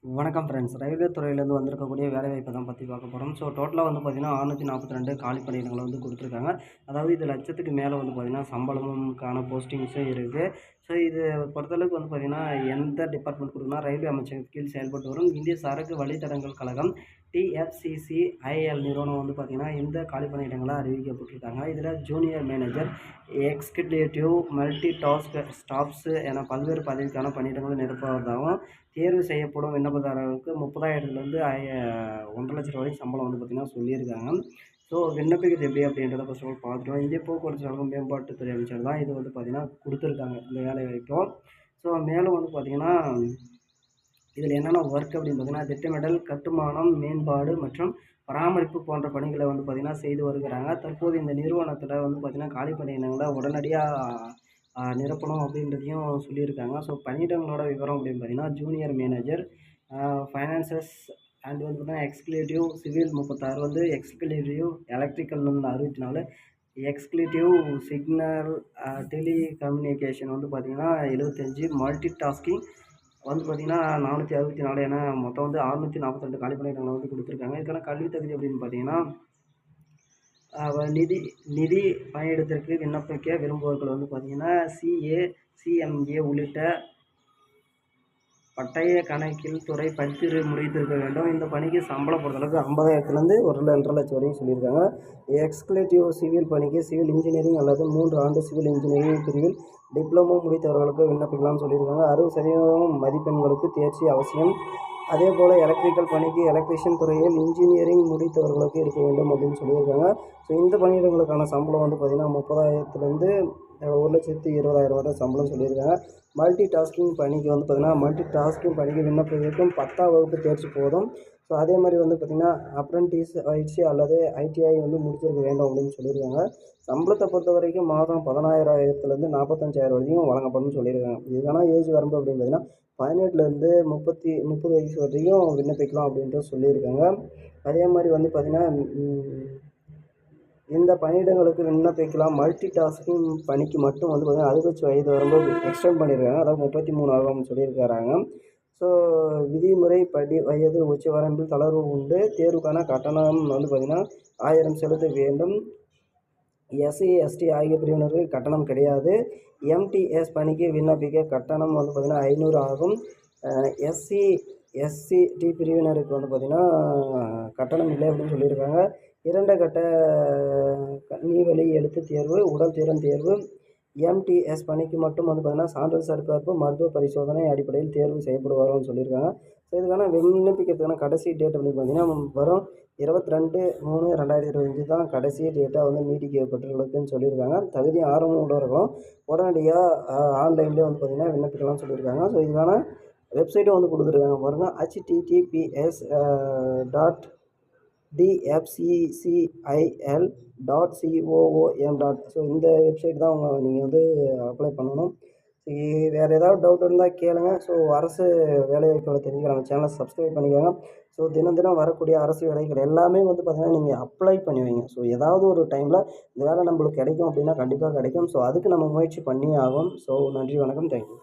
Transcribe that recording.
வணக்கம் friends. Railway துறையிலேருந்து வந்திருக்கக்கூடிய வேலைவாய்ப்பை தான் பற்றி பார்க்க போகிறோம். ஸோ டோட்டலாக வந்து பார்த்திங்கன்னா 642 காலி பணியிடங்களை வந்து கொடுத்துருக்காங்க. அதாவது இது லட்சத்துக்கு மேலே வந்து பார்த்திங்கன்னா சம்பளமும்க்கான போஸ்டிங்ஸும் இருக்குது. ஸோ இது பொறுத்தளவுக்கு வந்து பார்த்திங்கன்னா எந்த டிபார்ட்மெண்ட் கொடுக்குன்னா ரயில்வே அமைச்சகத்தின் கீழ் செயல்பட்டு வரும் இந்திய சரக்கு வழித்தடங்கள் கழகம் TFCCIL நிறுவனம் வந்து பார்த்திங்கன்னா இந்த காலி பணியிடங்களாக அறிவிக்கப்பட்டிருக்காங்க. இதில் junior manager, executive, multi task staffs என பல்வேறு பதவிக்கான பணியிடங்களை நிரப்புவதாகவும் தேர்வு செய்யப்படும் விண்ணப்பதாரர்களுக்கு 30,000லேருந்து 1,50,000 வரைக்கும் சம்பளம் வந்து பார்த்திங்கன்னா சொல்லியிருக்காங்க. ஸோ விண்ணப்பிக்கிறது எப்படி அப்படின்றத ஃபர்ஸ்ட் ஆஃப் ஆல் பார்த்துட்டோம். இந்திய போக்குவரத்து கழகம் மேம்பாட்டுத்துறை அமைச்சர் தான் இது வந்து பார்த்திங்கன்னா கொடுத்துருக்காங்க இந்த வேலை வாய்ப்பும். ஸோ மேலும் வந்து பார்த்திங்கன்னா இதில் என்னென்ன ஒர்க் அப்படின்னு பார்த்திங்கன்னா திட்டமிடல், கட்டுமானம், மேம்பாடு மற்றும் பராமரிப்பு போன்ற பணிகளை வந்து பார்த்திங்கன்னா செய்து வருகிறாங்க. தற்போது இந்த நிறுவனத்தில் வந்து பார்த்திங்கன்னா காலி பணியிடங்களை உடனடியாக நிரப்பணும் அப்படின்றதையும் சொல்லியிருக்காங்க. ஸோ பணியிடங்களோட விவரம் அப்படின்னு பார்த்திங்கன்னா ஜூனியர் மேனேஜர், ஃபைனான்சஸ் அண்ட் வந்து பார்த்திங்கன்னா எக்ஸிக்யூட்டிவ் சிவில் 36 வந்து executive electrical 64, executive signal telecommunication வந்து பார்த்திங்கன்னா 75, மல்டி டாஸ்கிங் வந்து பார்த்திங்கன்னா 464 என மொத்தம் வந்து 642 காலி பணியிடங்களை வந்து கொடுத்துருக்காங்க. இதுக்கான கல்வி தகுதி அப்படின்னு பார்த்திங்கன்னா நிதி பணியிடத்திற்கு விண்ணப்பிக்க விரும்புபவர்கள் வந்து பார்த்திங்கன்னா CA, CMA உள்ளிட்ட பட்டய கணக்கியல் துறை படித்து முடித்திருக்க வேண்டும். இந்த பணிக்கு சம்பளம் பொறுத்தளவுக்கு 50,000லேருந்து 1,50,000 வரையும் சொல்லியிருக்காங்க. எக்ஸிக்யூட்டிவ் சிவில் பணிக்கு சிவில் இன்ஜினியரிங் அல்லது 3 ஆண்டு சிவில் இன்ஜினியரிங் பிரிவில் டிப்ளமோ முடித்தவர்களுக்கு விண்ணப்பிக்கலாம்னு சொல்லியிருக்காங்க. 60% மதிப்பெண்களுக்கு தேர்ச்சி அவசியம். அதேபோல் எலக்ட்ரிக்கல் பணிக்கு எலக்ட்ரிஷியன் துறையில் இன்ஜினியரிங் முடித்தவர்களுக்கு இருக்க வேண்டும் அப்படின்னு சொல்லியிருக்காங்க. ஸோ இந்த பணியிடங்களுக்கான சம்பளம் வந்து பார்த்திங்கன்னா 30,000லேருந்து 1,20,000 வரை சம்பளம் சொல்லியிருக்காங்க. மல்டி டாஸ்கிங் பணிக்கு வந்து பார்த்திங்கன்னா மல்டி டாஸ்கிங் பணிக்கு விண்ணப்பிக்கும் 10ஆம் வகுப்பு தேர்ச்சி போதும். ஸோ அதே மாதிரி வந்து பார்த்திங்கன்னா அப்ரெண்டிஸ் பயிற்சி அல்லது ITI வந்து முடிச்சிருக்க வேண்டும் அப்படின்னு சொல்லியிருக்காங்க. சம்பளத்தை பொறுத்த வரைக்கும் மாதம் 14,000லேருந்து 45,000 வரைக்கும் வழங்கப்படும்னு சொல்லியிருக்காங்க. இதுக்கான ஏஜ் வரம்பு அப்படின்னு பார்த்திங்கன்னா 18லேருந்து 30 வயசு வரையும் விண்ணப்பிக்கலாம் அப்படின்ட்டு சொல்லியிருக்காங்க. அதே மாதிரி வந்து பார்த்திங்கன்னா இந்த பணியிடங்களுக்கு விண்ணப்பிக்கலாம். மல்டி டாஸ்கிங் பணிக்கு மட்டும் வந்து பார்த்திங்கன்னா அதிகபட்ச வயது வரம்பு எக்ஸ்டெண்ட் பண்ணியிருக்காங்க. அதாவது 33 ஆகும்னு சொல்லியிருக்காங்க. ஸோ விதிமுறைப்படி வயது உச்ச வரம்பில் தளர்வு உண்டு. தேர்வுக்கான கட்டணம் வந்து பார்த்திங்கன்னா 1000 செலுத்த வேண்டும். SC, ST ஆகிய பிரிவினருக்கு கட்டணம் கிடையாது. MTS பணிக்கு விண்ணப்பிக்க கட்டணம் வந்து பார்த்திங்கன்னா 500 ஆகும். SC, SCT பிரிவினருக்கு வந்து பார்த்திங்கன்னா கட்டணம் இல்லை அப்படின்னு சொல்லியிருக்காங்க. 2 கட்ட நீவழி எழுத்து தேர்வு, உடல் திறன் தேர்வு. MTS பணிக்கு மட்டும் வந்து பார்த்திங்கன்னா சான்றிதழ் சரிபார்ப்பு, மருத்துவ பரிசோதனை அடிப்படையில் தேர்வு செய்யப்படுவார்கள்னு சொல்லியிருக்காங்க. ஸோ இதுக்கான விண்ணப்பிக்கிறதுக்கான கடைசி டேட் அப்படின்னு பார்த்திங்கன்னா வரும் 22/3/2025 தான் கடைசி டேட்டாக வந்து நீட்டிக்கப்பட்டிருக்குன்னு சொல்லியிருக்காங்க. தகுதி ஆர்வம் உள்ளவர்களும் உடனடியாக ஆன்லைன்லேயே வந்து பார்த்திங்கன்னா விண்ணப்பிக்கலாம்னு சொல்லியிருக்காங்க. ஸோ இதுக்கான வெப்சைட்டும் வந்து கொடுத்துருக்காங்க பாருங்கள். https://dfccil.com. ஸோ இந்த வெப்சைட் தான் நீங்கள் வந்து அப்ளை பண்ணணும். வேறு ஏதாவது டவுட் இருந்தால் கேளுங்க. ஸோ அரசு வேலைவாய்ப்புகளை தெரிஞ்சுக்க நம்ம சேனலை சப்ஸ்கிரைப் பண்ணிக்கோங்க. ஸோ தினம் தினம் வரக்கூடிய அரசு வேலைகள் எல்லாமே வந்து பார்த்திங்கன்னா நீங்கள் அப்ளை பண்ணி வைங்க. ஸோ ஏதாவது ஒரு டைமில் இந்த வேலை நம்மளுக்கு கிடைக்கும் அப்படின்னா கண்டிப்பாக கிடைக்கும். ஸோ அதுக்கு நம்ம முயற்சி பண்ணியே ஆகும். ஸோ நன்றி, வணக்கம், தேங்க்யூ.